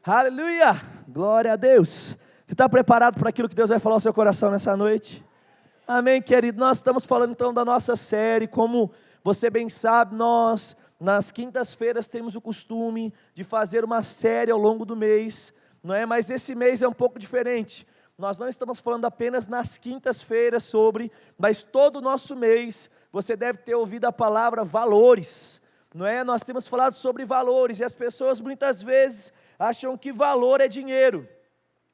Aleluia! Glória a Deus! Você está preparado para aquilo que Deus vai falar ao seu coração nessa noite? Amém, querido? Nós estamos falando então da nossa série. Como você bem sabe, nós nas quintas-feiras temos o costume de fazer uma série ao longo do mês, não é? Mas esse mês é um pouco diferente. Nós não estamos falando apenas nas quintas-feiras sobre, mas todo o nosso mês você deve ter ouvido a palavra valores, não é? Nós temos falado sobre valores e as pessoas muitas vezes acham que valor é dinheiro,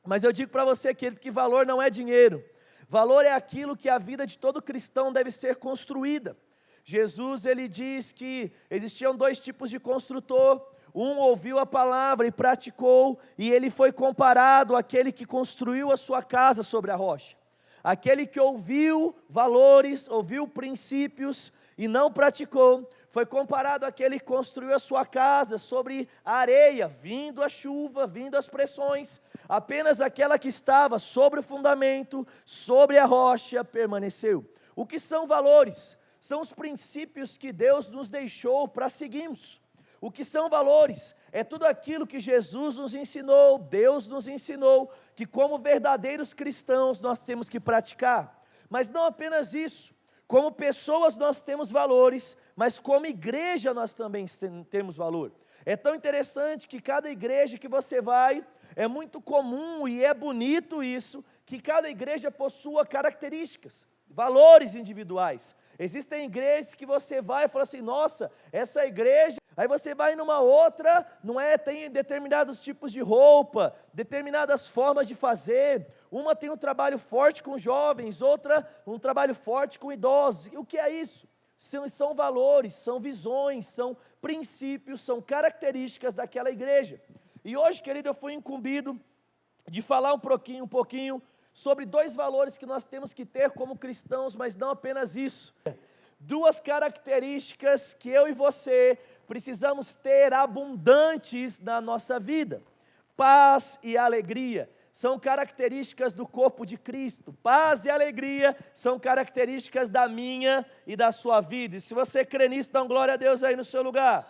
mas eu digo para você, querido, que valor não é dinheiro. Valor é aquilo que a vida de todo cristão deve ser construída. Jesus, ele diz que existiam dois tipos de construtor. Um ouviu a palavra e praticou, e ele foi comparado àquele que construiu a sua casa sobre a rocha. Aquele que ouviu valores, ouviu princípios e não praticou, foi comparado àquele que construiu a sua casa sobre a areia, vindo a chuva, vindo as pressões. Apenas aquela que estava sobre o fundamento, sobre a rocha, permaneceu. O que são valores? São os princípios que Deus nos deixou para seguirmos. O que são valores? É tudo aquilo que Jesus nos ensinou, Deus nos ensinou, que como verdadeiros cristãos nós temos que praticar. Mas não apenas isso, como pessoas nós temos valores, mas como igreja nós também temos valor. É tão interessante que cada igreja que você vai, é muito comum e é bonito isso, que cada igreja possua características, valores individuais. Existem igrejas que você vai e fala assim, nossa, essa igreja, aí você vai numa outra, não é, tem determinados tipos de roupa, determinadas formas de fazer, uma tem um trabalho forte com jovens, outra um trabalho forte com idosos. O que é isso? São valores, são visões, são princípios, são características daquela igreja. E hoje, querido, eu fui incumbido de falar um pouquinho sobre dois valores que nós temos que ter como cristãos, mas não apenas isso. Duas características que eu e você precisamos ter abundantes na nossa vida. Paz e alegria são características do corpo de Cristo. Paz e alegria são características da minha e da sua vida. E se você crê nisso, dá glória a Deus aí no seu lugar.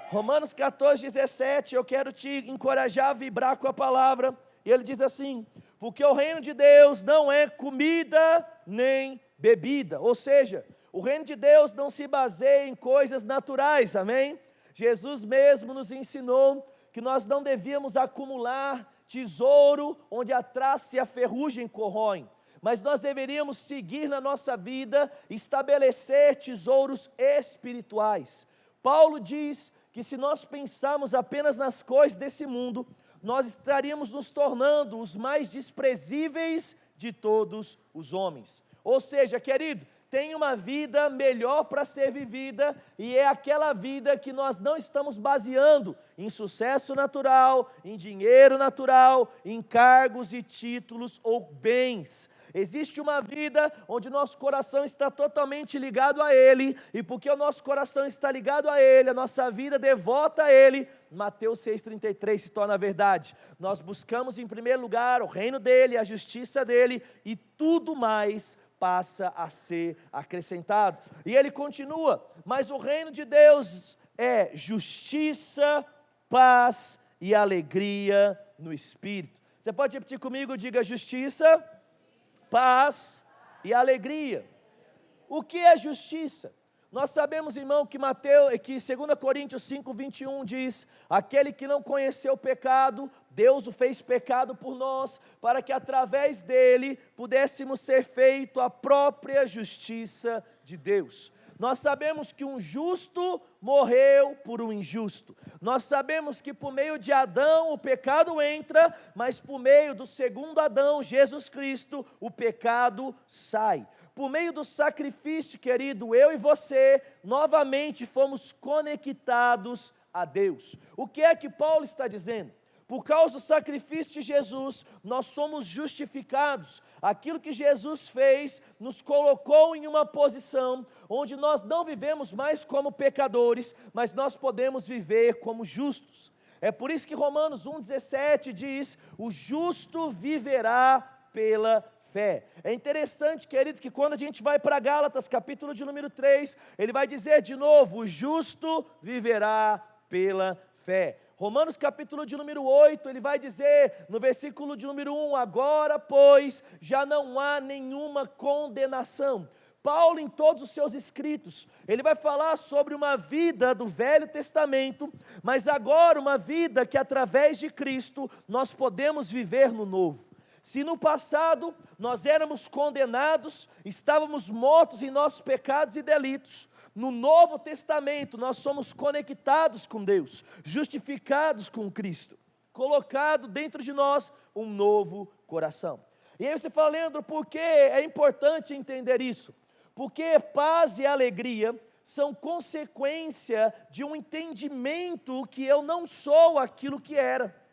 Romanos 14:17, eu quero te encorajar a vibrar com a palavra. E ele diz assim, porque o reino de Deus não é comida nem bebida. Ou seja, o reino de Deus não se baseia em coisas naturais, amém? Jesus mesmo nos ensinou que nós não devíamos acumular tesouro onde a traça e a ferrugem corroem, mas nós deveríamos seguir na nossa vida, estabelecer tesouros espirituais. Paulo diz que se nós pensarmos apenas nas coisas desse mundo, nós estaríamos nos tornando os mais desprezíveis de todos os homens. Ou seja, querido, tem uma vida melhor para ser vivida, e é aquela vida que nós não estamos baseando em sucesso natural, em dinheiro natural, em cargos e títulos ou bens. Existe uma vida onde nosso coração está totalmente ligado a Ele, e porque o nosso coração está ligado a Ele, a nossa vida devota a Ele. Mateus 6,33 se torna verdade. Nós buscamos em primeiro lugar o reino dEle, a justiça dEle, e tudo mais passa a ser acrescentado. E ele continua, mas o reino de Deus é justiça, paz e alegria no Espírito. Você pode repetir comigo? Diga justiça, paz e alegria. O que é justiça? Nós sabemos, irmão, que 2 Coríntios 5:21 diz, aquele que não conheceu o pecado, Deus o fez pecado por nós, para que através dele pudéssemos ser feito a própria justiça de Deus. Nós sabemos que um justo morreu por um injusto. Nós sabemos que por meio de Adão o pecado entra, mas por meio do segundo Adão, Jesus Cristo, o pecado sai. Por meio do sacrifício, querido, eu e você, novamente fomos conectados a Deus. O que é que Paulo está dizendo? Por causa do sacrifício de Jesus, nós somos justificados. Aquilo que Jesus fez, nos colocou em uma posição onde nós não vivemos mais como pecadores, mas nós podemos viver como justos. É por isso que Romanos 1,17 diz, o justo viverá pela fé. É interessante, querido, que quando a gente vai para Gálatas, capítulo de número 3, ele vai dizer de novo, o justo viverá pela fé. Romanos capítulo de número 8, ele vai dizer no versículo de número 1, agora, pois, já não há nenhuma condenação. Paulo, em todos os seus escritos, ele vai falar sobre uma vida do Velho Testamento, mas agora uma vida que através de Cristo nós podemos viver no Novo. Se no passado nós éramos condenados, estávamos mortos em nossos pecados e delitos, no Novo Testamento nós somos conectados com Deus, justificados com Cristo, colocado dentro de nós um novo coração. E aí você fala, Leandro, por que é importante entender isso? Porque paz e alegria são consequência de um entendimento que eu não sou aquilo que era.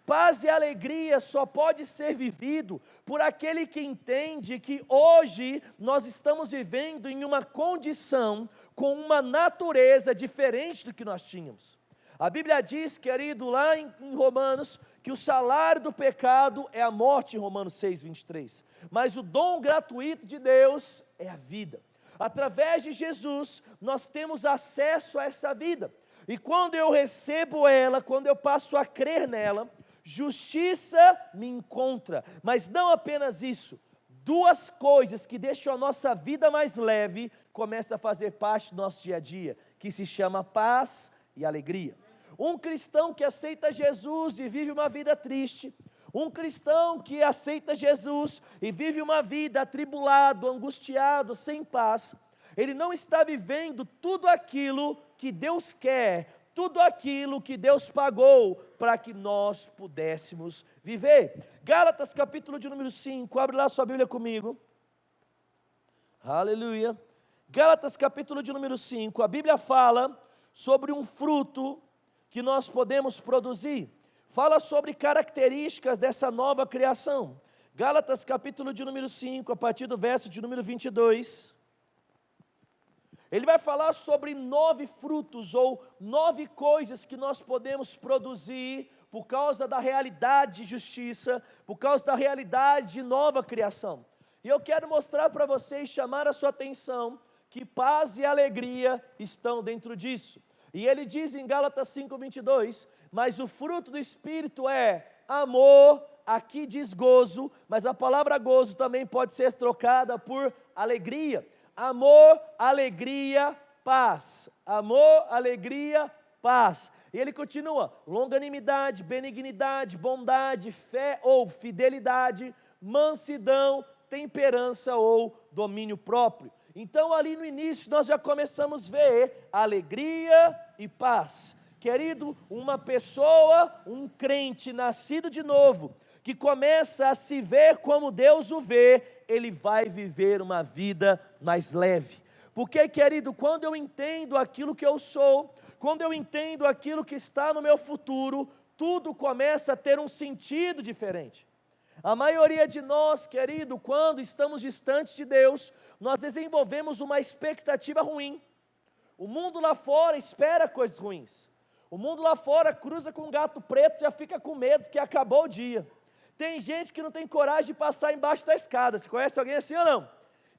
Paz e alegria só pode ser vivido por aquele que entende que hoje nós estamos vivendo em uma condição com uma natureza diferente do que nós tínhamos. A Bíblia diz, querido, lá em Romanos, que o salário do pecado é a morte, em Romanos 6, 23. Mas o dom gratuito de Deus é a vida. Através de Jesus, nós temos acesso a essa vida. E quando eu recebo ela, quando eu passo a crer nela, justiça me encontra. Mas não apenas isso. Duas coisas que deixam a nossa vida mais leve, começam a fazer parte do nosso dia a dia, que se chama paz e alegria. Um cristão que aceita Jesus e vive uma vida triste, um cristão que aceita Jesus e vive uma vida atribulado, angustiado, sem paz, ele não está vivendo tudo aquilo que Deus quer, tudo aquilo que Deus pagou para que nós pudéssemos viver. Gálatas capítulo de número 5, abre lá sua Bíblia comigo. Aleluia. Gálatas capítulo de número 5, a Bíblia fala sobre um fruto que nós podemos produzir. Fala sobre características dessa nova criação. Gálatas capítulo de número 5, a partir do verso de número 22. Ele vai falar sobre 9 frutos ou 9 coisas que nós podemos produzir por causa da realidade de justiça, por causa da realidade de nova criação. E eu quero mostrar para vocês, chamar a sua atenção, que paz e alegria estão dentro disso. E ele diz em Gálatas 5:22, mas o fruto do Espírito é amor, aqui diz gozo, mas a palavra gozo também pode ser trocada por alegria. Amor, alegria, paz. Amor, alegria, paz. E ele continua, longanimidade, benignidade, bondade, fé ou fidelidade, mansidão, temperança ou domínio próprio. Então ali no início nós já começamos a ver alegria e paz. Querido, uma pessoa, um crente nascido de novo, que começa a se ver como Deus o vê, ele vai viver uma vida mais leve. Porque, querido, quando eu entendo aquilo que eu sou, quando eu entendo aquilo que está no meu futuro, tudo começa a ter um sentido diferente. A maioria de nós, querido, quando estamos distantes de Deus, nós desenvolvemos uma expectativa ruim. O mundo lá fora espera coisas ruins. O mundo lá fora cruza com um gato preto, já fica com medo porque acabou o dia. Tem gente que não tem coragem de passar embaixo da escada. Você conhece alguém assim ou não?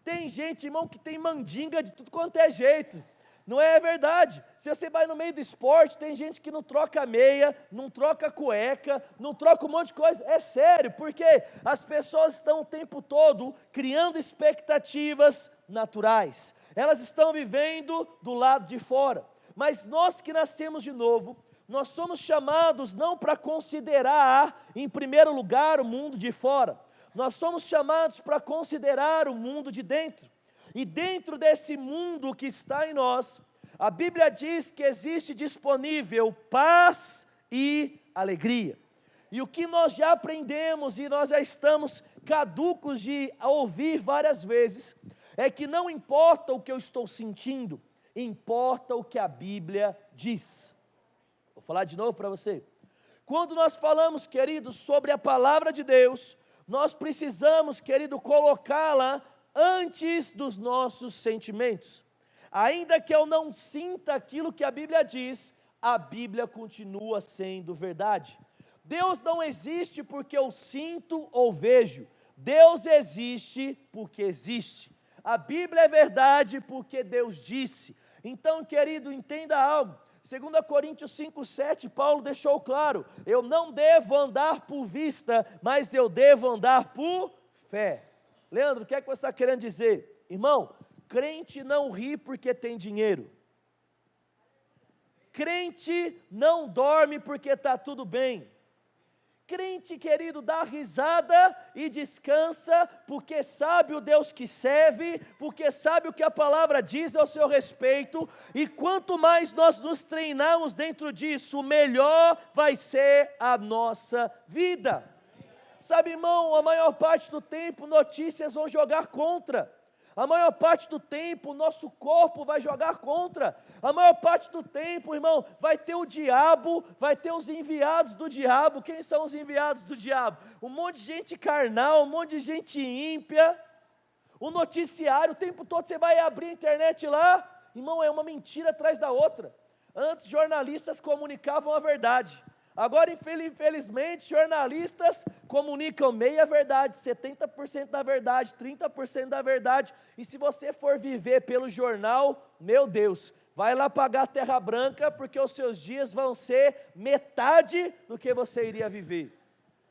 Tem gente, irmão, que tem mandinga de tudo quanto é jeito. Não é verdade? Se você vai no meio do esporte, tem gente que não troca meia, não troca cueca, não troca um monte de coisa. É sério, porque as pessoas estão o tempo todo criando expectativas naturais. Elas estão vivendo do lado de fora. Mas nós que nascemos de novo, nós somos chamados não para considerar, em primeiro lugar, o mundo de fora. Nós somos chamados para considerar o mundo de dentro. E dentro desse mundo que está em nós, a Bíblia diz que existe disponível paz e alegria. E o que nós já aprendemos e nós já estamos caducos de ouvir várias vezes, é que não importa o que eu estou sentindo, importa o que a Bíblia diz. Vou falar de novo para você. Quando nós falamos, queridos, sobre a palavra de Deus, nós precisamos, querido, colocá-la antes dos nossos sentimentos. Ainda que eu não sinta aquilo que a Bíblia diz, a Bíblia continua sendo verdade. Deus não existe porque eu sinto ou vejo. Deus existe porque existe. A Bíblia é verdade porque Deus disse. Então, querido, entenda algo. 2 Coríntios 5,7, Paulo deixou claro: eu não devo andar por vista, mas eu devo andar por fé. Leandro, o que é que você está querendo dizer? Irmão, crente não ri porque tem dinheiro. Crente não dorme porque está tudo bem. Crente, querido, dá risada e descansa, porque sabe o Deus que serve, porque sabe o que a palavra diz ao seu respeito, e quanto mais nós nos treinarmos dentro disso, melhor vai ser a nossa vida. Sabe, irmão, a maior parte do tempo notícias vão jogar contra. A maior parte do tempo, o nosso corpo vai jogar contra. A maior parte do tempo, irmão, vai ter o diabo, vai ter os enviados do diabo. Quem são os enviados do diabo? Um monte de gente carnal, um monte de gente ímpia. O noticiário, o tempo todo você vai abrir a internet lá, irmão, é uma mentira atrás da outra. Antes, jornalistas comunicavam a verdade. Agora, infelizmente, jornalistas comunicam meia verdade, 70% da verdade, 30% da verdade. E se você for viver pelo jornal, meu Deus, vai lá pagar a terra branca, porque os seus dias vão ser metade do que você iria viver.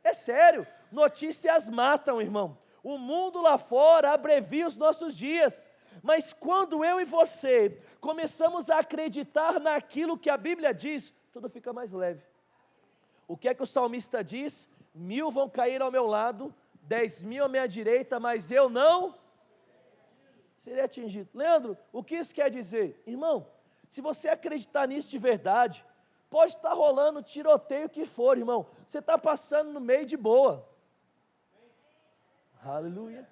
É sério, notícias matam, irmão. O mundo lá fora abrevia os nossos dias. Mas quando eu e você começamos a acreditar naquilo que a Bíblia diz, tudo fica mais leve. O que é que o salmista diz? 1000 vão cair ao meu lado, 10.000 à minha direita, mas eu não serei atingido. Leandro, o que isso quer dizer? Irmão, se você acreditar nisso de verdade, pode estar rolando tiroteio que for, irmão, você está passando no meio de boa. Aleluia.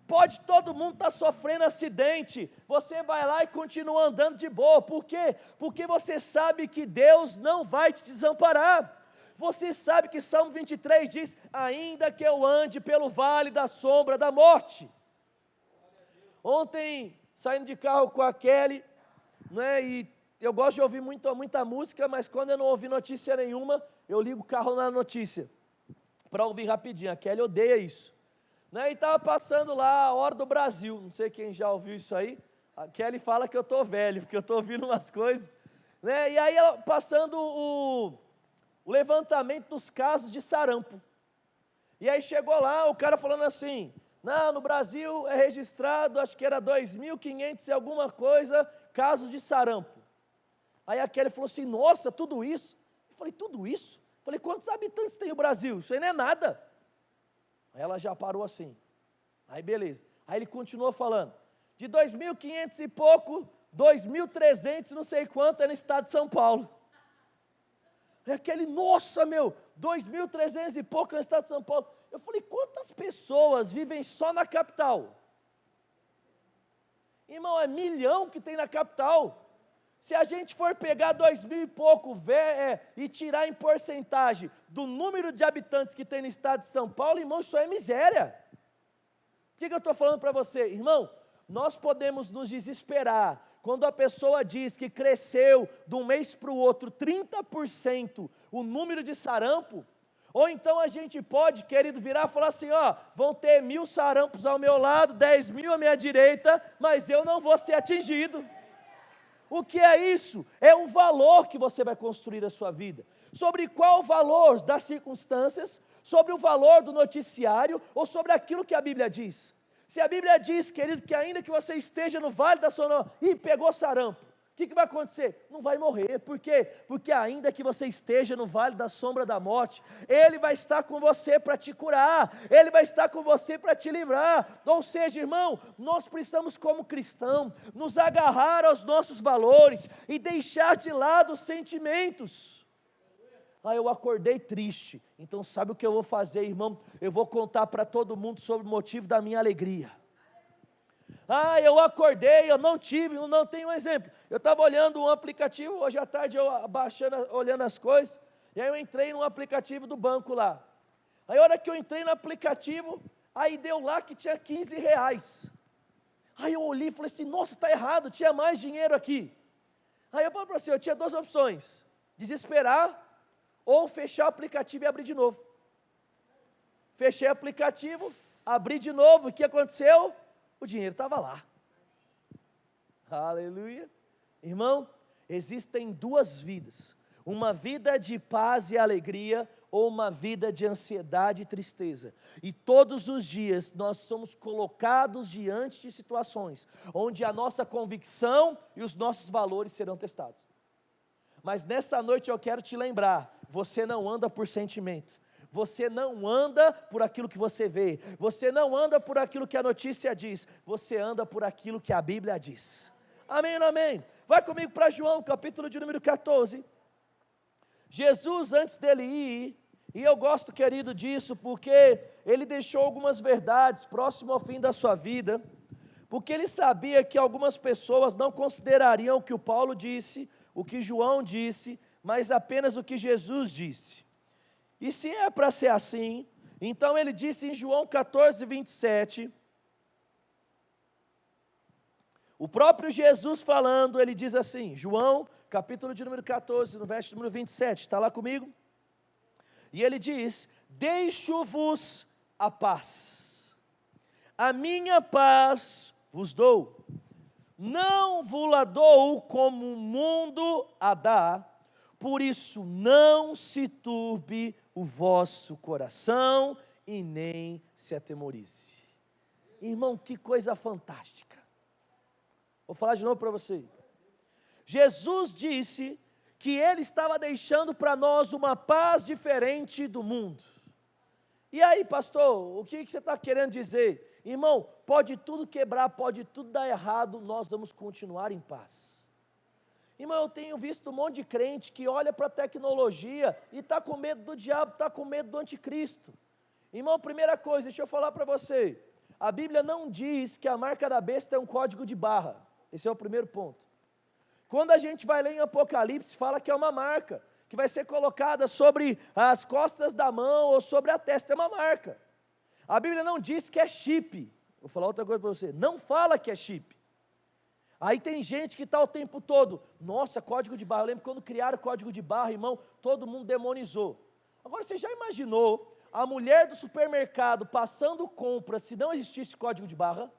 Pode todo mundo estar sofrendo acidente, você vai lá e continua andando de boa. Por quê? Porque você sabe que Deus não vai te desamparar. Você sabe que Salmo 23 diz: ainda que eu ande pelo vale da sombra da morte. Ontem, saindo de carro com a Kelly, né, e eu gosto de ouvir muita música, mas quando eu não ouvi notícia nenhuma, eu ligo o carro na notícia, para ouvir rapidinho. A Kelly odeia isso. Né, e estava passando lá a Hora do Brasil, não sei quem já ouviu isso aí. A Kelly fala que eu estou velho, porque eu estou ouvindo umas coisas. Né, e aí ela passando o levantamento dos casos de sarampo. E aí chegou lá, o cara falando assim: não, no Brasil é registrado, acho que era 2.500 e alguma coisa, casos de sarampo. Aí a Kelly falou assim: nossa, tudo isso? Eu falei: tudo isso? Eu falei: quantos habitantes tem o Brasil? Isso aí não é nada. Aí ela já parou assim. Aí beleza. Aí ele continuou falando: de 2.500 e pouco, 2.300 não sei quanto é no estado de São Paulo. É aquele, nossa, meu, 2.300 e pouco no estado de São Paulo. Eu falei: quantas pessoas vivem só na capital? Irmão, é 1 milhão que tem na capital. Se a gente for pegar 2.000 e pouco e tirar em porcentagem do número de habitantes que tem no estado de São Paulo, irmão, isso é miséria. O que eu estou falando para você? Irmão, nós podemos nos desesperar quando a pessoa diz que cresceu de um mês para o outro 30% o número de sarampo, ou então a gente pode, querido, virar e falar assim: ó, vão ter 1.000 sarampos ao meu lado, 10.000 à minha direita, mas eu não vou ser atingido. O que é isso? É o valor que você vai construir a sua vida. Sobre qual valor das circunstâncias, sobre o valor do noticiário, ou sobre aquilo que a Bíblia diz. Se a Bíblia diz, querido, que ainda que você esteja no vale da sombra e pegou sarampo, o que vai acontecer? Não vai morrer. Por quê? Porque ainda que você esteja no vale da sombra da morte, Ele vai estar com você para te curar, Ele vai estar com você para te livrar. Ou seja, irmão, nós precisamos, como cristão, nos agarrar aos nossos valores e deixar de lado os sentimentos. Ah, eu acordei triste, então sabe o que eu vou fazer, irmão? Eu vou contar para todo mundo sobre o motivo da minha alegria. Ah, eu acordei, eu não tenho um exemplo. Eu estava olhando um aplicativo, hoje à tarde eu olhando as coisas, e aí eu entrei num aplicativo do banco lá. Aí a hora que eu entrei no aplicativo, aí deu lá que tinha 15 reais. Aí eu olhei e falei assim: nossa, está errado, tinha mais dinheiro aqui. Aí eu falei para você, eu tinha duas opções: desesperar, ou fechar o aplicativo e abrir de novo. Fechei o aplicativo, abri de novo, o que aconteceu? O dinheiro estava lá. Aleluia. Irmão, existem duas vidas: uma vida de paz e alegria, ou uma vida de ansiedade e tristeza. E todos os dias nós somos colocados diante de situações onde a nossa convicção e os nossos valores serão testados. Mas nessa noite eu quero te lembrar: você não anda por sentimento, você não anda por aquilo que você vê, você não anda por aquilo que a notícia diz, você anda por aquilo que a Bíblia diz. Amém ou não amém? Vai comigo para João, capítulo de número 14. Jesus, antes dele ir, e eu gosto, querido, disso, porque ele deixou algumas verdades próximo ao fim da sua vida, porque ele sabia que algumas pessoas não considerariam o que o Paulo disse, o que João disse, mas apenas o que Jesus disse. E se é para ser assim, então ele disse em João 14, 27, o próprio Jesus falando, ele diz assim, João, capítulo de número 14, no verso número 27, está lá comigo? E ele diz: deixo-vos a paz, a minha paz vos dou, não vos-la dou como o mundo a dá, por isso não se turbe o vosso coração e nem se atemorize. Irmão, que coisa fantástica. Vou falar de novo para você. Jesus disse que Ele estava deixando para nós uma paz diferente do mundo. E aí, pastor, o que você está querendo dizer? Irmão, pode tudo quebrar, pode tudo dar errado, nós vamos continuar em paz. Irmão, eu tenho visto um monte de crente que olha para a tecnologia e está com medo do diabo, está com medo do anticristo. Irmão, primeira coisa, deixa eu falar para você, a Bíblia não diz que a marca da besta é um código de barra, esse é o primeiro ponto. Quando a gente vai ler em Apocalipse, fala que é uma marca, que vai ser colocada sobre as costas da mão ou sobre a testa, é uma marca. A Bíblia não diz que é chip. Vou falar outra coisa para você, não fala que é chip. Aí tem gente que está o tempo todo, nossa, código de barra, eu lembro quando criaram o código de barra, irmão, todo mundo demonizou. Agora você já imaginou a mulher do supermercado passando compra se não existisse código de barra?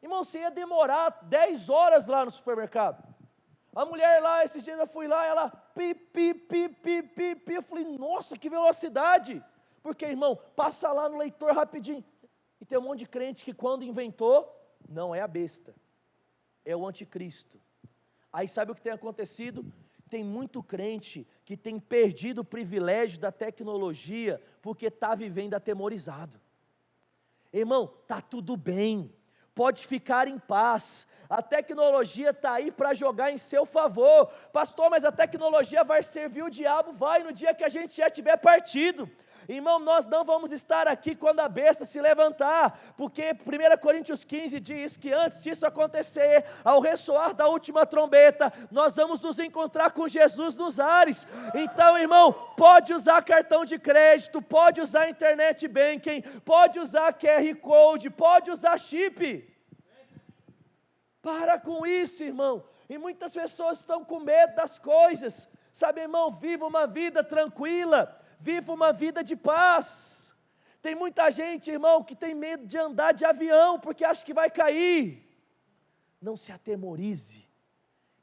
Irmão, você ia demorar 10 horas lá no supermercado. A mulher lá, esses dias eu fui lá, ela eu falei, nossa, que velocidade. Porque, irmão, passa lá no leitor rapidinho. E tem um monte de crente que quando inventou, não é a besta, é o anticristo. Aí sabe o que tem acontecido? Tem muito crente que tem perdido o privilégio da tecnologia, porque está vivendo atemorizado. Irmão, está tudo bem. Pode ficar em paz, a tecnologia está aí para jogar em seu favor. Pastor, mas a tecnologia vai servir o diabo? Vai, no dia que a gente já tiver partido. Irmão, nós não vamos estar aqui quando a besta se levantar, porque 1 Coríntios 15 diz que antes disso acontecer, ao ressoar da última trombeta, nós vamos nos encontrar com Jesus nos ares. Então, irmão, pode usar cartão de crédito, pode usar internet banking, pode usar QR Code, pode usar chip. Para com isso, irmão. E muitas pessoas estão com medo das coisas. Sabe, irmão, viva uma vida tranquila, viva uma vida de paz. Tem muita gente, irmão, que tem medo de andar de avião, porque acha que vai cair. Não se atemorize,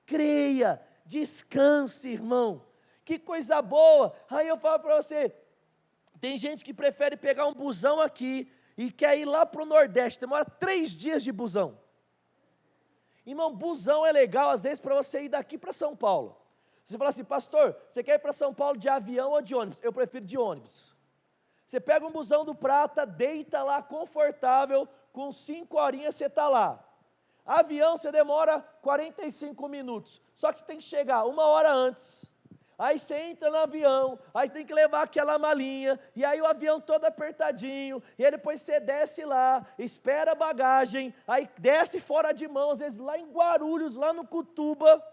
creia, descanse, irmão. Que coisa boa. Aí eu falo para você, tem gente que prefere pegar um busão aqui, e quer ir lá para o Nordeste, demora 3 dias de busão. Irmão, busão é legal às vezes para você ir daqui para São Paulo. Você fala assim, pastor, você quer ir para São Paulo de avião ou de ônibus? Eu prefiro de ônibus. Você pega um busão do Prata, deita lá confortável, com 5 horinhas você está lá. Avião você demora 45 minutos, só que você tem que chegar 1 hora antes. Aí você entra no avião, aí tem que levar aquela malinha, e aí o avião todo apertadinho, e aí depois você desce lá, espera a bagagem, aí desce fora de mão, às vezes lá em Guarulhos, lá no Cutuba,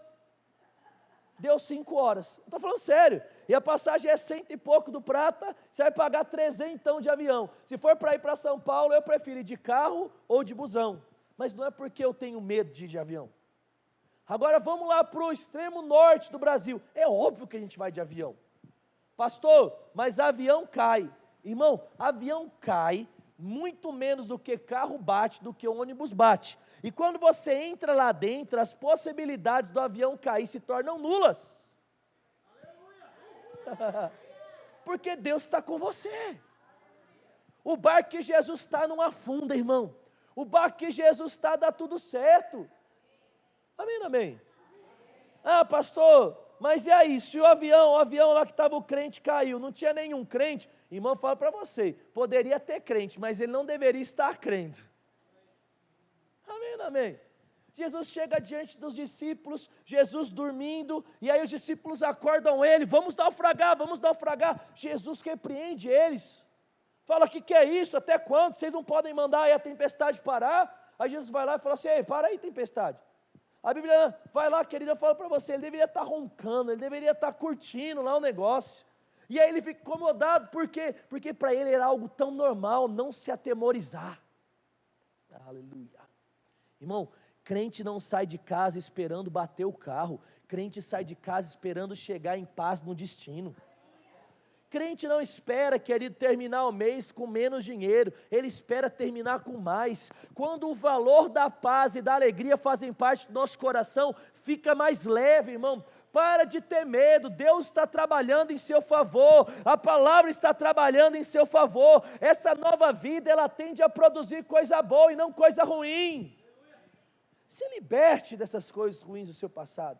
deu 5 horas, estou falando sério, e a passagem é 100 e pouco do Prata, você vai pagar 300 então de avião. Se for para ir para São Paulo, eu prefiro ir de carro ou de busão, mas não é porque eu tenho medo de ir de avião. Agora vamos lá para o extremo norte do Brasil, é óbvio que a gente vai de avião. Pastor, mas avião cai. Irmão, avião cai muito menos do que carro bate, do que ônibus bate. E quando você entra lá dentro, as possibilidades do avião cair se tornam nulas. Porque Deus está com você. O barco que Jesus está não afunda, irmão. O barco que Jesus está dá tudo certo. Amém, amém? Ah, pastor, mas e aí, se o avião lá que estava o crente caiu, não tinha nenhum crente, irmão, fala para você, poderia ter crente, mas ele não deveria estar crendo. Amém, amém? Jesus chega diante dos discípulos, Jesus dormindo, e aí os discípulos acordam ele, vamos naufragar. Jesus repreende eles, fala, que é isso, até quando? Vocês não podem mandar aí a tempestade parar? Aí Jesus vai lá e fala assim, ei, para aí tempestade. A Bíblia vai lá, querido, eu falo para você, ele deveria estar roncando, ele deveria estar curtindo lá o negócio. E aí ele fica incomodado, por quê? Porque para ele era algo tão normal, não se atemorizar. Aleluia. Irmão, crente não sai de casa esperando bater o carro, crente sai de casa esperando chegar em paz no destino. Crente não espera, querido, terminar o mês com menos dinheiro, ele espera terminar com mais. Quando o valor da paz e da alegria fazem parte do nosso coração, fica mais leve, irmão. Para de ter medo, Deus está trabalhando em seu favor, a palavra está trabalhando em seu favor. Essa nova vida, ela tende a produzir coisa boa e não coisa ruim. Se liberte dessas coisas ruins do seu passado.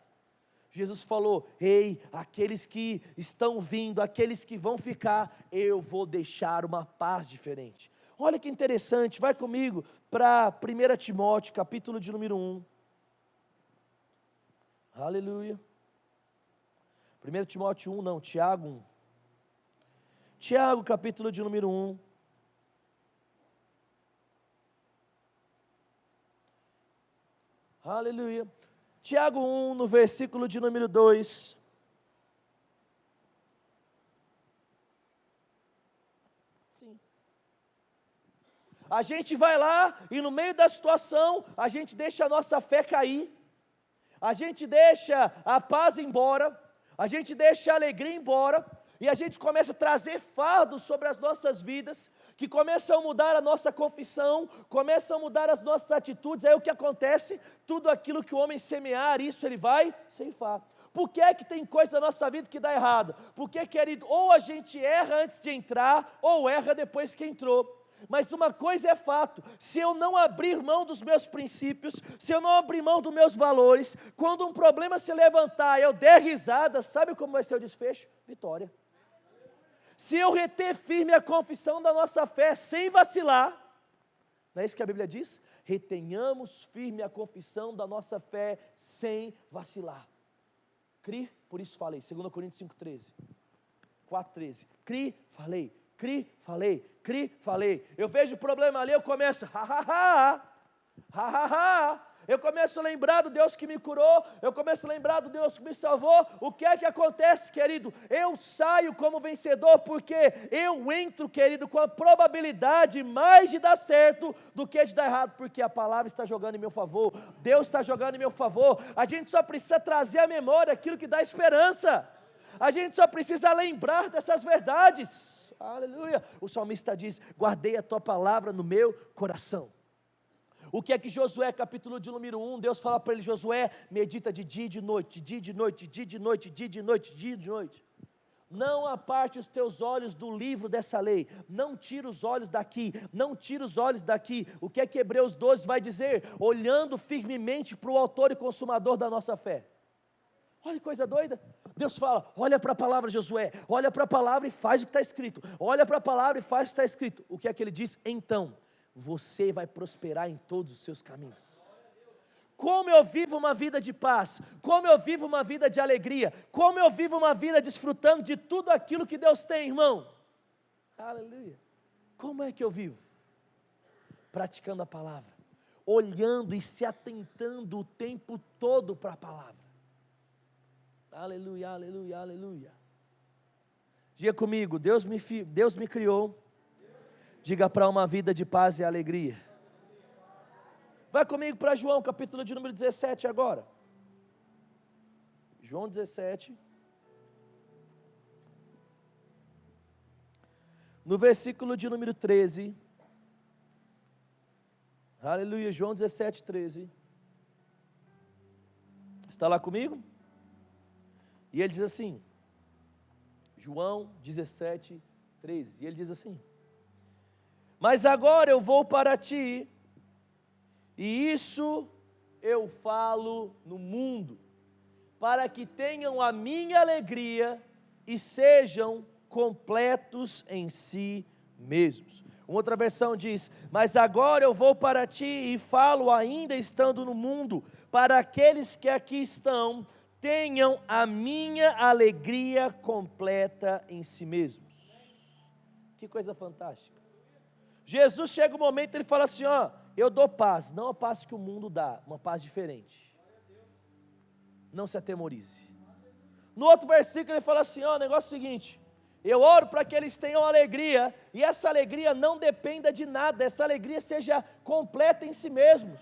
Jesus falou, ei, aqueles que estão vindo, aqueles que vão ficar, eu vou deixar uma paz diferente. Olha que interessante, vai comigo para 1 Timóteo, capítulo de número 1. Aleluia. 1 Timóteo 1, não, Tiago 1. Tiago, capítulo de número 1. Aleluia. Tiago 1, no versículo de número 2. Sim. A gente vai lá e no meio da situação, a gente deixa a nossa fé cair, a gente deixa a paz embora, a gente deixa a alegria embora, e a gente começa a trazer fardos sobre as nossas vidas, que começam a mudar a nossa confissão, começam a mudar as nossas atitudes. Aí o que acontece? Tudo aquilo que o homem semear, isso ele vai ceifar. Por que é que tem coisa na nossa vida que dá errado? Porque, querido, ou a gente erra antes de entrar, ou erra depois que entrou. Mas uma coisa é fato, se eu não abrir mão dos meus princípios, se eu não abrir mão dos meus valores, quando um problema se levantar, eu der risada, sabe como vai ser o desfecho? Vitória. Se eu reter firme a confissão da nossa fé, sem vacilar, não é isso que a Bíblia diz? Retenhamos firme a confissão da nossa fé, sem vacilar. Cri, por isso falei, 2 Coríntios 5,13, 4,13, cri, falei, cri, falei, cri, falei. Eu vejo o problema ali, eu começo, eu começo a lembrar do Deus que me curou, eu começo a lembrar do Deus que me salvou. O que é que acontece, querido? Eu saio como vencedor, porque eu entro, querido, com a probabilidade mais de dar certo do que de dar errado, porque a palavra está jogando em meu favor, Deus está jogando em meu favor. A gente só precisa trazer à memória aquilo que dá esperança, a gente só precisa lembrar dessas verdades. Aleluia. O salmista diz, guardei a tua palavra no meu coração. O que é que Josué, capítulo de número 1, Deus fala para ele, Josué, medita de dia e de noite, dia e de noite, dia e de noite, dia e de noite, dia e de noite. Não aparte os teus olhos do livro dessa lei, não tira os olhos daqui, não tira os olhos daqui. O que é que Hebreus 12 vai dizer? Olhando firmemente para o autor e consumador da nossa fé. Olha que coisa doida, Deus fala, olha para a palavra, Josué, olha para a palavra e faz o que está escrito, olha para a palavra e faz o que está escrito. O que é que ele diz? Então, você vai prosperar em todos os seus caminhos. Como eu vivo uma vida de paz, como eu vivo uma vida de alegria, como eu vivo uma vida desfrutando de tudo aquilo que Deus tem, irmão. Aleluia. Como é que eu vivo? Praticando a palavra, olhando e se atentando o tempo todo para a palavra. Aleluia, aleluia, aleluia. Diga comigo, Deus me criou. Diga, para uma vida de paz e alegria. Vai comigo para João, capítulo de número 17 agora. João 17. No versículo de número 13. Aleluia, João 17, 13. Está lá comigo? E ele diz assim, João 17, 13. E ele diz assim: mas agora eu vou para ti, e isso eu falo no mundo, para que tenham a minha alegria e sejam completos em si mesmos. Uma outra versão diz: mas agora eu vou para ti e falo ainda estando no mundo, para aqueles que aqui estão, tenham a minha alegria completa em si mesmos. Que coisa fantástica. Jesus chega um momento, ele fala assim, ó, eu dou paz, não a paz que o mundo dá, uma paz diferente. Não se atemorize. No outro versículo ele fala assim, ó, o negócio é o seguinte, eu oro para que eles tenham alegria, e essa alegria não dependa de nada, essa alegria seja completa em si mesmos.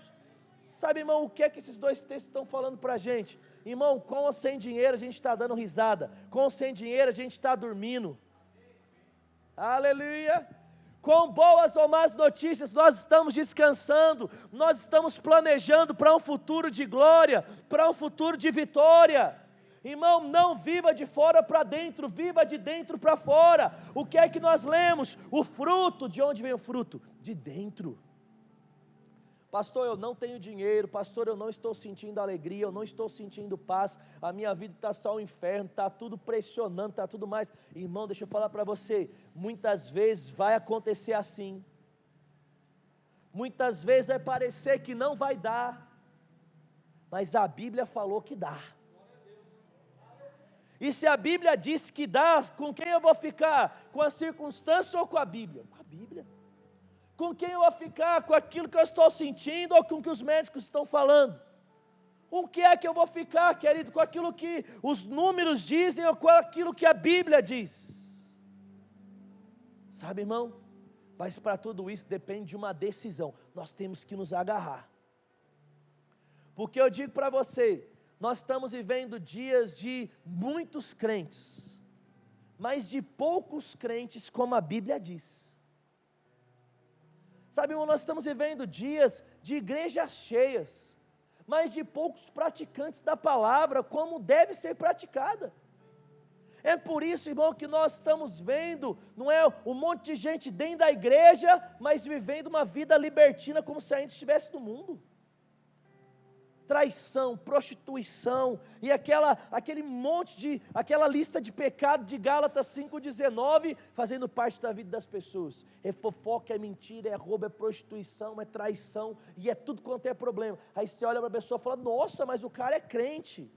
Sabe, irmão, o que é que esses dois textos estão falando para a gente? Irmão, com ou sem dinheiro a gente está dando risada, com ou sem dinheiro a gente está dormindo. Aleluia! Com boas ou más notícias, nós estamos descansando, nós estamos planejando para um futuro de glória, para um futuro de vitória. Irmão, não viva de fora para dentro, viva de dentro para fora. O que é que nós lemos? O fruto, de onde vem o fruto? De dentro. Pastor, eu não tenho dinheiro, pastor, eu não estou sentindo alegria, eu não estou sentindo paz, a minha vida está só um inferno, está tudo pressionando, está tudo mais. Irmão, deixa eu falar para você, muitas vezes vai acontecer assim, muitas vezes vai parecer que não vai dar, mas a Bíblia falou que dá. E se a Bíblia diz que dá, com quem eu vou ficar? Com a circunstância ou com a Bíblia? Com a Bíblia. Com quem eu vou ficar? Com aquilo que eu estou sentindo ou com o que os médicos estão falando? Com o que é que eu vou ficar, querido? Com aquilo que os números dizem ou com aquilo que a Bíblia diz? Sabe, irmão? Mas para tudo isso depende de uma decisão. Nós temos que nos agarrar. Porque eu digo para você, nós estamos vivendo dias de muitos crentes, mas de poucos crentes, como a Bíblia diz. Sabe, irmão, nós estamos vivendo dias de igrejas cheias, mas de poucos praticantes da palavra, como deve ser praticada. É por isso, irmão, que nós estamos vendo, não é um monte de gente dentro da igreja, mas vivendo uma vida libertina, como se ainda estivesse no mundo. Traição, prostituição, e aquele monte de, aquela lista de pecado de Gálatas 5,19, fazendo parte da vida das pessoas. É fofoca, é mentira, é roubo, é prostituição, é traição, e é tudo quanto é problema. Aí você olha para a pessoa e fala, nossa, mas o cara é crente.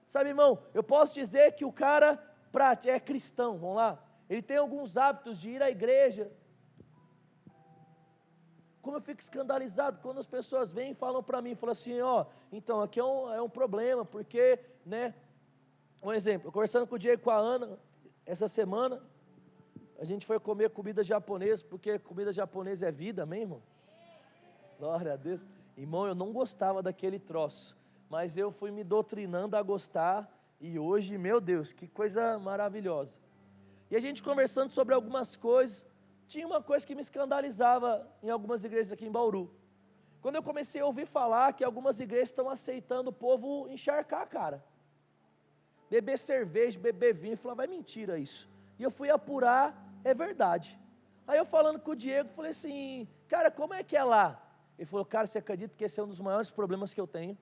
Sabe, irmão, eu posso dizer que o cara é cristão, vamos lá, ele tem alguns hábitos de ir à igreja. Como eu fico escandalizado quando as pessoas vêm e falam para mim, falam assim, ó, então aqui é um problema, porque, né, um exemplo, eu conversando com o Diego e com a Ana, essa semana, a gente foi comer comida japonesa, porque comida japonesa é vida, amém, irmão? Glória a Deus. Irmão, eu não gostava daquele troço, mas eu fui me doutrinando a gostar, e hoje, meu Deus, que coisa maravilhosa. E a gente conversando sobre algumas coisas, tinha uma coisa que me escandalizava em algumas igrejas aqui em Bauru. Quando eu comecei a ouvir falar que algumas igrejas estão aceitando o povo encharcar a cara. Beber cerveja, beber vinho, eu falava, vai mentira isso. E eu fui apurar, é verdade. Aí eu falando com o Diego, falei assim, cara, como é que é lá? Ele falou, cara, você acredita que esse é um dos maiores problemas que eu tenho?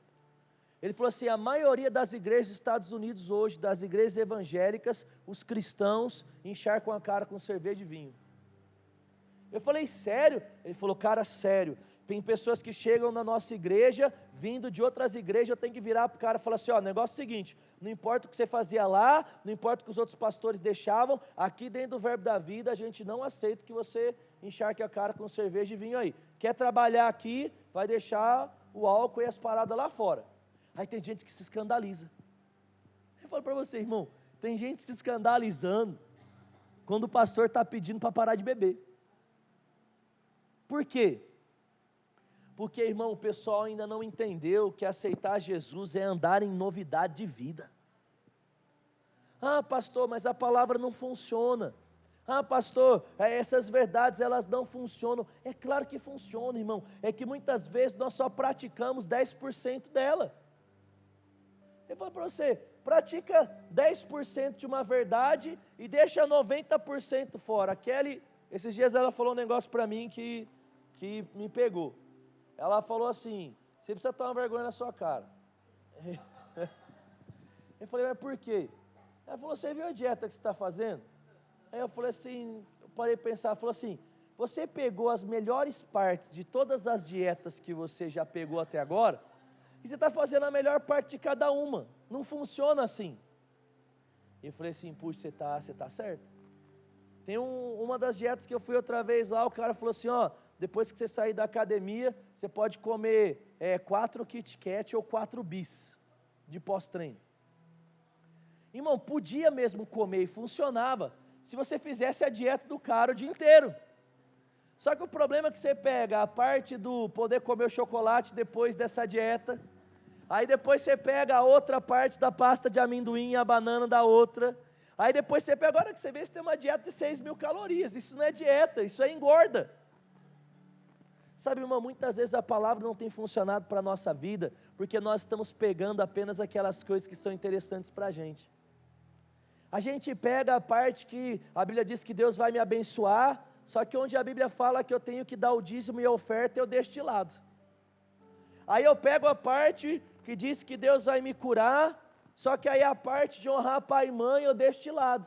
Ele falou assim, a maioria das igrejas dos Estados Unidos hoje, das igrejas evangélicas, os cristãos encharcam a cara com cerveja e vinho. Eu falei, sério? Ele falou, cara, sério. Tem pessoas que chegam na nossa igreja, vindo de outras igrejas, eu tenho que virar para o cara e falar assim, ó, negócio é o seguinte, não importa o que você fazia lá, não importa o que os outros pastores deixavam, aqui dentro do Verbo da Vida, a gente não aceita que você encharque a cara com cerveja e vinho aí. Quer trabalhar aqui, vai deixar o álcool e as paradas lá fora. Aí tem gente que se escandaliza. Eu falo para você, irmão, tem gente se escandalizando quando o pastor está pedindo para parar de beber. Por quê? Porque, irmão, o pessoal ainda não entendeu que aceitar Jesus é andar em novidade de vida. Ah, pastor, mas a palavra não funciona. Ah, pastor, essas verdades elas não funcionam. É claro que funcionam, irmão. É que muitas vezes nós só praticamos 10% dela. Eu falo para você, pratica 10% de uma verdade e deixa 90% fora. A Kelly, esses dias ela falou um negócio para mim que me pegou. Ela falou assim, você precisa tomar vergonha na sua cara. Eu falei, mas por quê? Ela falou, você viu a dieta que você está fazendo? Aí eu falei assim, eu parei de pensar, ela falou assim, você pegou as melhores partes de todas as dietas que você já pegou até agora, e você está fazendo a melhor parte de cada uma, não funciona assim. E eu falei assim, puxa, você tá certo. Tem uma das dietas que eu fui outra vez lá, o cara falou assim, ó, depois que você sair da academia, você pode comer 4 Kit Kat ou 4 bis de pós-treino. Irmão, podia mesmo comer e funcionava, se você fizesse a dieta do cara o dia inteiro. Só que o problema é que você pega a parte do poder comer o chocolate depois dessa dieta, aí depois você pega a outra parte da pasta de amendoim e a banana da outra, aí depois você pega, agora que você vê, você tem uma dieta de 6.000 calorias, isso não é dieta, isso é engorda. Sabe, irmão, muitas vezes a palavra não tem funcionado para a nossa vida, porque nós estamos pegando apenas aquelas coisas que são interessantes para a gente. A gente pega a parte que a Bíblia diz que Deus vai me abençoar, só que onde a Bíblia fala que eu tenho que dar o dízimo e a oferta, eu deixo de lado. Aí eu pego a parte que diz que Deus vai me curar, só que aí a parte de honrar pai e mãe eu deixo de lado.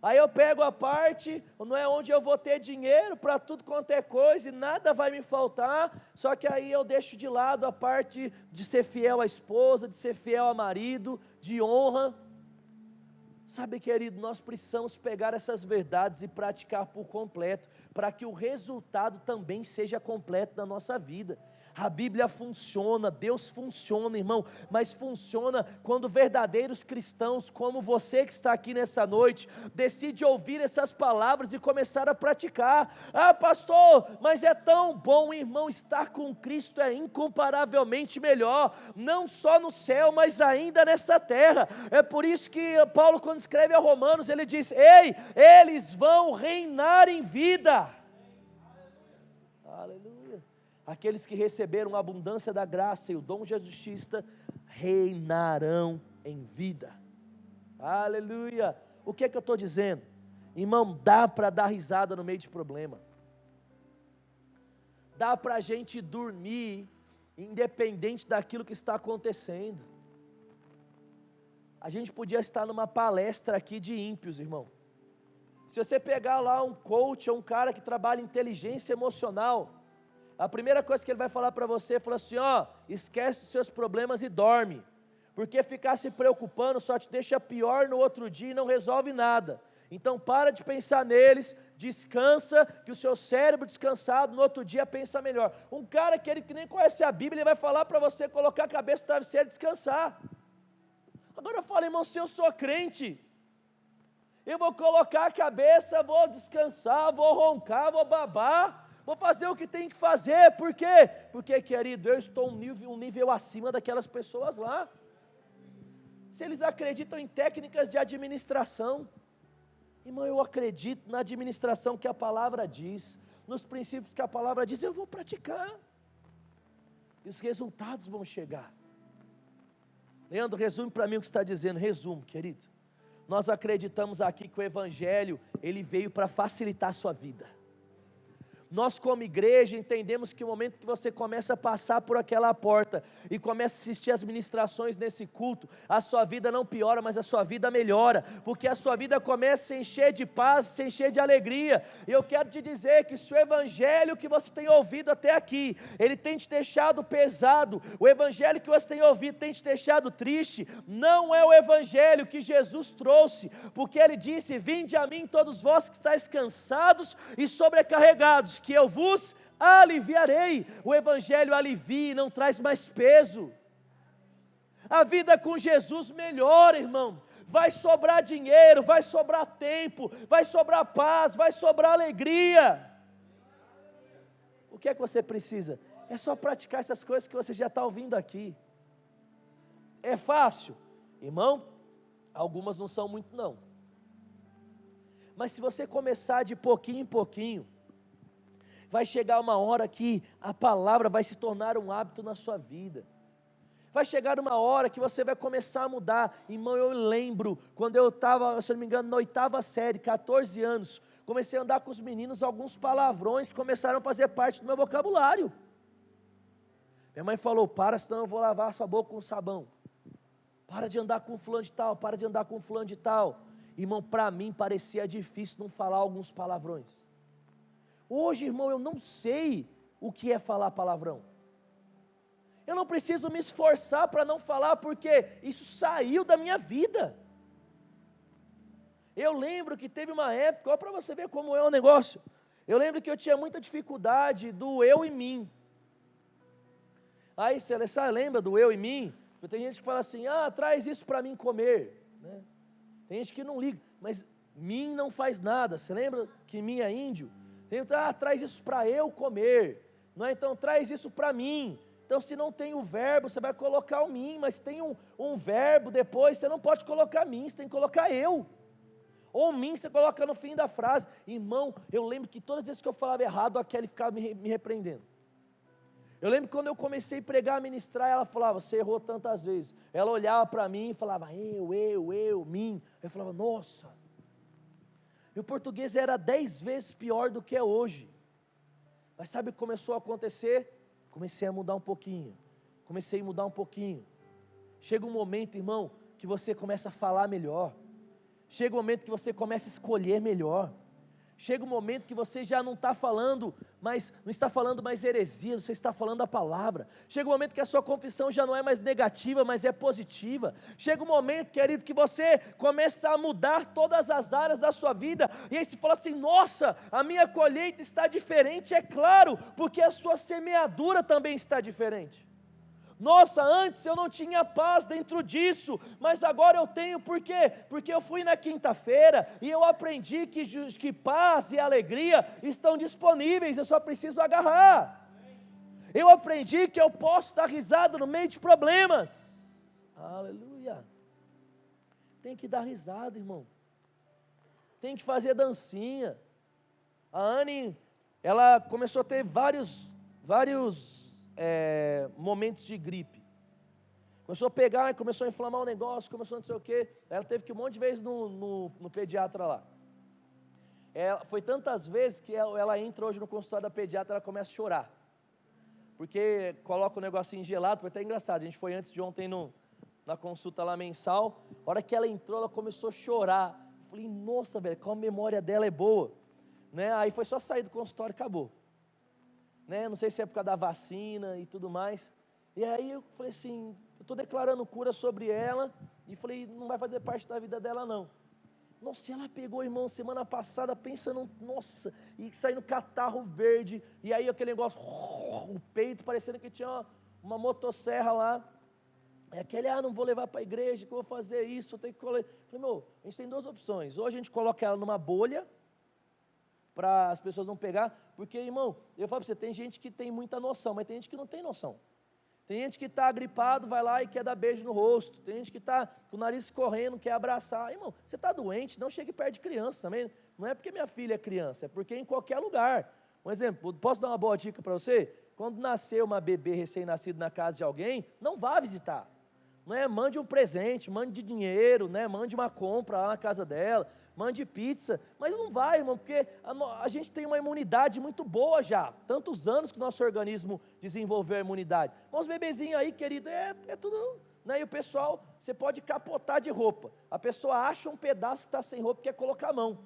Aí eu pego a parte, não é onde eu vou ter dinheiro para tudo quanto é coisa e nada vai me faltar, só que aí eu deixo de lado a parte de ser fiel à esposa, de ser fiel ao marido, de honra. Sabe, querido, nós precisamos pegar essas verdades e praticar por completo, para que o resultado também seja completo na nossa vida. A Bíblia funciona, Deus funciona, irmão, mas funciona quando verdadeiros cristãos, como você que está aqui nessa noite, decide ouvir essas palavras e começar a praticar. Ah, pastor, mas é tão bom, irmão, estar com Cristo é incomparavelmente melhor, não só no céu, mas ainda nessa terra. É por isso que Paulo, quando escreve a Romanos, ele diz, ei, eles vão reinar em vida. Aleluia. Aqueles que receberam a abundância da graça e o dom de justiça reinarão em vida. Aleluia. O que é que eu estou dizendo? Irmão, dá para dar risada no meio de problema. Dá para a gente dormir independente daquilo que está acontecendo. A gente podia estar numa palestra aqui de ímpios, irmão. Se você pegar lá um coach ou um cara que trabalha em inteligência emocional, a primeira coisa que ele vai falar para você, fala assim, ó, esquece os seus problemas e dorme, porque ficar se preocupando só te deixa pior no outro dia e não resolve nada. Então para de pensar neles, descansa, que o seu cérebro descansado no outro dia pensa melhor. Um cara que nem conhece a Bíblia, ele vai falar para você colocar a cabeça no travesseiro e descansar. Agora eu falo, irmão, se eu sou crente, eu vou colocar a cabeça, vou descansar, vou roncar, vou babar, vou fazer o que tem que fazer. Por quê? Porque, querido, eu estou um nível acima daquelas pessoas lá. Se eles acreditam em técnicas de administração, irmão, eu acredito na administração que a palavra diz, nos princípios que a palavra diz, eu vou praticar, e os resultados vão chegar. Leandro, resume para mim o que está dizendo. Resumo, querido. Nós acreditamos aqui que o Evangelho, ele veio para facilitar a sua vida. Nós como igreja entendemos que o momento que você começa a passar por aquela porta e começa a assistir as ministrações nesse culto, a sua vida não piora, mas a sua vida melhora, porque a sua vida começa a se encher de paz, se encher de alegria. E eu quero te dizer que se o evangelho que você tem ouvido até aqui, ele tem te deixado pesado, o evangelho que você tem ouvido tem te deixado triste, não é o evangelho que Jesus trouxe, porque ele disse, vinde a mim todos vós que estáis cansados e sobrecarregados, que eu vos aliviarei. O evangelho alivia e não traz mais peso. A vida com Jesus melhora, irmão. Vai sobrar dinheiro, vai sobrar tempo, vai sobrar paz, vai sobrar alegria. O que é que você precisa? É só praticar essas coisas que você já está ouvindo aqui. É fácil? Irmão, algumas não são muito não. Mas se você começar de pouquinho em pouquinho, vai chegar uma hora que a palavra vai se tornar um hábito na sua vida. Vai chegar uma hora que você vai começar a mudar. Irmão, eu lembro, quando eu estava, se não me engano, na 8ª série, 14 anos, comecei a andar com os meninos, alguns palavrões começaram a fazer parte do meu vocabulário. Minha mãe falou, para, senão eu vou lavar a sua boca com sabão. Para de andar com fulano de tal, para de andar com fulano de tal. Irmão, para mim parecia difícil não falar alguns palavrões. Hoje, irmão, eu não sei o que é falar palavrão. Eu não preciso me esforçar para não falar, porque isso saiu da minha vida. Eu lembro que teve uma época, olha para você ver como é o negócio. Eu lembro que eu tinha muita dificuldade do eu e mim. Aí, você lembra do eu e mim? Tem gente que fala assim, traz isso para mim comer, né? Tem gente que não liga, mas mim não faz nada. Você lembra que mim é índio? Tem, traz isso para eu comer, não é? Então traz isso para mim. Então se não tem o verbo, você vai colocar o mim, mas se tem um verbo depois, você não pode colocar mim, você tem que colocar eu. Ou mim você coloca no fim da frase. Irmão, eu lembro que todas as vezes que eu falava errado, a Kelly ficava me repreendendo. Eu lembro que quando eu comecei a pregar, a ministrar, ela falava, você errou tantas vezes. Ela olhava para mim e falava, eu, mim. Eu falava, nossa. Meu português era 10 vezes pior do que é hoje. Mas sabe o que começou a acontecer? Comecei a mudar um pouquinho. Chega um momento, irmão, que você começa a falar melhor. Chega um momento que você começa a escolher melhor. Chega um momento que você já não está falando mais heresias, você está falando a palavra. Chega um momento que a sua confissão já não é mais negativa, mas é positiva. Chega um momento, querido, que você começa a mudar todas as áreas da sua vida, e aí você fala assim, nossa, a minha colheita está diferente, é claro, porque a sua semeadura também está diferente. Nossa, antes eu não tinha paz dentro disso, mas agora eu tenho, por quê? Porque eu fui na quinta-feira e eu aprendi que paz e alegria estão disponíveis, eu só preciso agarrar. Eu aprendi que eu posso dar risada no meio de problemas. Aleluia. Tem que dar risada, irmão. Tem que fazer dancinha. A Anne, ela começou a ter vários momentos de gripe. Começou a pegar e começou a inflamar o negócio, começou a não sei o quê. Ela teve que ir um monte de vezes no pediatra lá. Foi tantas vezes que ela entra hoje no consultório da pediatra, ela começa a chorar. Porque coloca o negocinho gelado, foi até engraçado. A gente foi antes de ontem na consulta lá mensal. A hora que ela entrou, ela começou a chorar. Eu falei, nossa, velho, como a memória dela é boa. Né? Aí foi só sair do consultório e acabou. Né? Não sei se é por causa da vacina e tudo mais. E aí eu falei assim, eu estou declarando cura sobre ela, e falei, não vai fazer parte da vida dela não. Nossa, ela pegou, irmão, semana passada, pensando, nossa, e saindo catarro verde, e aí aquele negócio, o peito parecendo que tinha uma motosserra lá. É aquele, não vou levar para a igreja, que eu vou fazer isso, eu tenho que colher. Falei, meu, a gente tem duas opções, ou a gente coloca ela numa bolha, para as pessoas não pegar, porque, irmão, eu falo para você, tem gente que tem muita noção, mas tem gente que não tem noção. Tem gente que está gripado, vai lá e quer dar beijo no rosto. Tem gente que está com o nariz correndo, quer abraçar. Irmão, você está doente, não chegue perto de criança também. Não é porque minha filha é criança, é porque em qualquer lugar. Um exemplo, posso dar uma boa dica para você? Quando nascer uma bebê recém-nascido na casa de alguém, não vá visitar. Não é? Mande um presente, mande dinheiro, né? Mande uma compra lá na casa dela, mande pizza, mas não vai, irmão, porque a gente tem uma imunidade muito boa já, tantos anos que o nosso organismo desenvolveu a imunidade. Mas os bebezinhos aí, querido, é tudo, né? E o pessoal, você pode capotar de roupa, a pessoa acha um pedaço que está sem roupa, quer colocar a mão,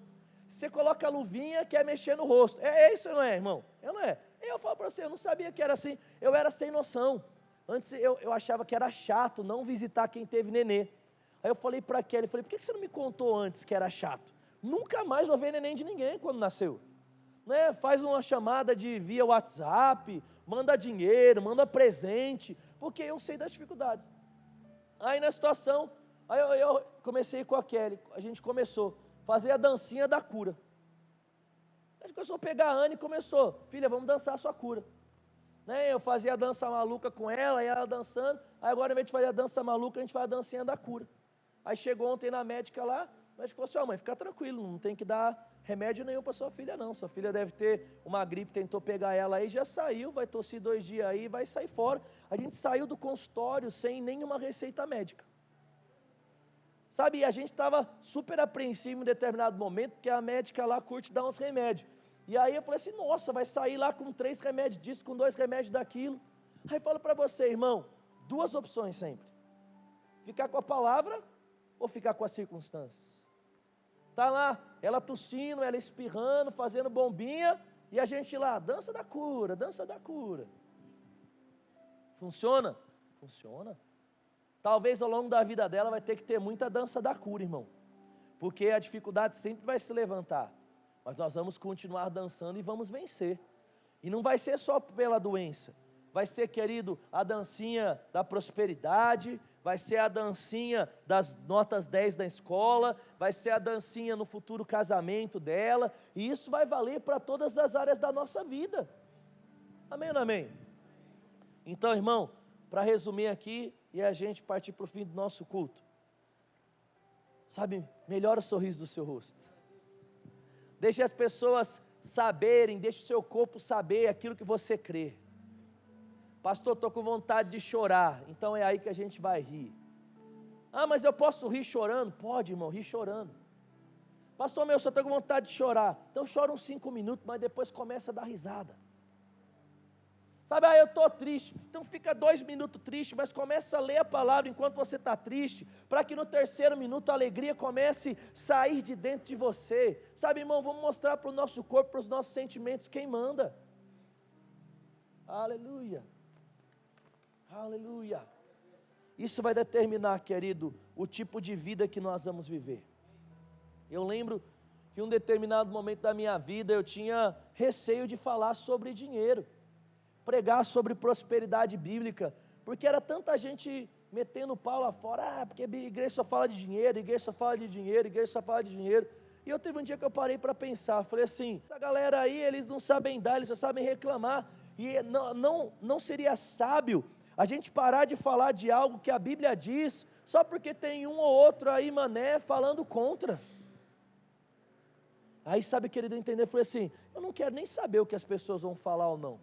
você coloca a luvinha, quer mexer no rosto, é isso, não é, irmão? Não é? Eu falo para você, eu não sabia que era assim, eu era sem noção. Antes eu achava que era chato não visitar quem teve nenê. Aí eu falei para a Kelly, por que você não me contou antes que era chato? Nunca mais vou ver neném de ninguém quando nasceu. Né? Faz uma chamada via WhatsApp, manda dinheiro, manda presente, porque eu sei das dificuldades. Aí na situação, eu comecei com a Kelly, a gente começou a fazer a dancinha da cura. A gente começou a pegar a Anne e começou, filha, vamos dançar a sua cura. Né, eu fazia a dança maluca com ela, e ela dançando, aí agora ao invés de fazer a dança maluca, a gente faz a dancinha da cura. Aí chegou ontem na médica lá, O médico falou assim, mãe, fica tranquilo, não tem que dar remédio nenhum para sua filha não. Sua filha deve ter uma gripe, tentou pegar ela aí, já saiu, vai tossir 2 dias aí, vai sair fora. A gente saiu do consultório sem nenhuma receita médica. Sabe, a gente estava super apreensivo em determinado momento, porque a médica lá curte dar uns remédios. E aí eu falei assim, nossa, vai sair lá com 3 remédios disso, com 2 remédios daquilo. Aí falo para você, irmão, 2 opções sempre. Ficar com a palavra ou ficar com as circunstâncias. Está lá, ela tossindo, ela espirrando, fazendo bombinha, e a gente lá, dança da cura, dança da cura. Funciona? Funciona. Talvez ao longo da vida dela vai ter que ter muita dança da cura, irmão. Porque a dificuldade sempre vai se levantar. Mas nós vamos continuar dançando e vamos vencer. E não vai ser só pela doença. Vai ser, querido, a dancinha da prosperidade, vai ser a dancinha das notas 10 da escola, vai ser a dancinha no futuro casamento dela, e isso vai valer para todas as áreas da nossa vida. Amém ou não amém? Então, irmão, para resumir aqui, e a gente partir para o fim do nosso culto. Sabe, melhora o sorriso do seu rosto. Deixe as pessoas saberem, deixe o seu corpo saber aquilo que você crê. Pastor, estou com vontade de chorar, então é aí que a gente vai rir. Ah, mas eu posso rir chorando? Pode, irmão, rir chorando. Pastor, eu só estou com vontade de chorar. Então chora uns 5 minutos, mas depois começa a dar risada. Sabe, eu estou triste, então fica 2 minutos triste, mas começa a ler a palavra enquanto você está triste, para que no 3º minuto a alegria comece a sair de dentro de você. Sabe, irmão, vamos mostrar para o nosso corpo, para os nossos sentimentos, quem manda. Aleluia, aleluia. Isso vai determinar, querido, o tipo de vida que nós vamos viver. Eu lembro que em um determinado momento da minha vida, eu tinha receio de falar sobre dinheiro, pregar sobre prosperidade bíblica, porque era tanta gente metendo pau lá fora, porque a igreja só fala de dinheiro, a igreja só fala de dinheiro, a igreja só fala de dinheiro. E eu teve um dia que eu parei para pensar, falei assim, essa galera aí, eles não sabem dar, eles só sabem reclamar, e não seria sábio a gente parar de falar de algo que a Bíblia diz, só porque tem um ou outro aí, mané, falando contra. Aí sabe, querido, entender, eu falei assim, eu não quero nem saber o que as pessoas vão falar ou não.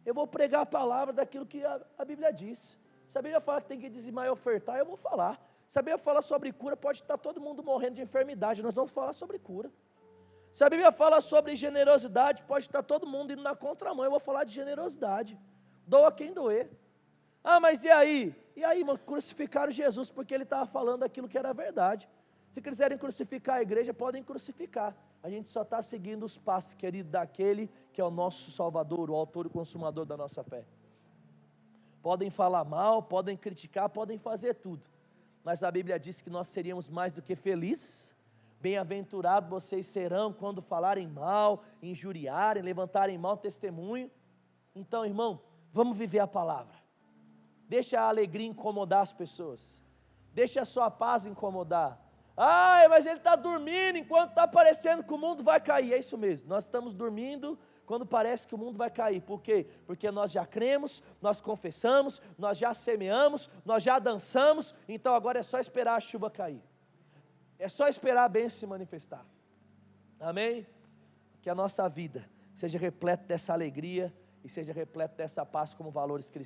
Eu vou pregar a palavra daquilo que a Bíblia diz. Se a Bíblia fala que tem que dizimar e ofertar, eu vou falar. Se a Bíblia fala sobre cura, pode estar todo mundo morrendo de enfermidade, nós vamos falar sobre cura. Se a Bíblia fala sobre generosidade, pode estar todo mundo indo na contramão, eu vou falar de generosidade. Doa quem doer. Ah, mas e aí? E aí, mano, crucificaram Jesus porque ele estava falando aquilo que era verdade. Se quiserem crucificar a igreja, podem crucificar. A gente só está seguindo os passos, querido, daquele que é o nosso Salvador, o autor e consumador da nossa fé. Podem falar mal, podem criticar, podem fazer tudo. Mas a Bíblia diz que nós seríamos mais do que felizes. Bem-aventurados vocês serão quando falarem mal, injuriarem, levantarem mau testemunho. Então, irmão, vamos viver a palavra. Deixa a alegria incomodar as pessoas. Deixa a sua paz incomodar. Ah, mas ele está dormindo enquanto está parecendo que o mundo vai cair. É isso mesmo, nós estamos dormindo quando parece que o mundo vai cair. Por quê? Porque nós já cremos, nós confessamos, nós já semeamos, nós já dançamos, então agora é só esperar a chuva cair. É só esperar a bênção se manifestar. Amém? Que a nossa vida seja repleta dessa alegria e seja repleta dessa paz como valores cristãos.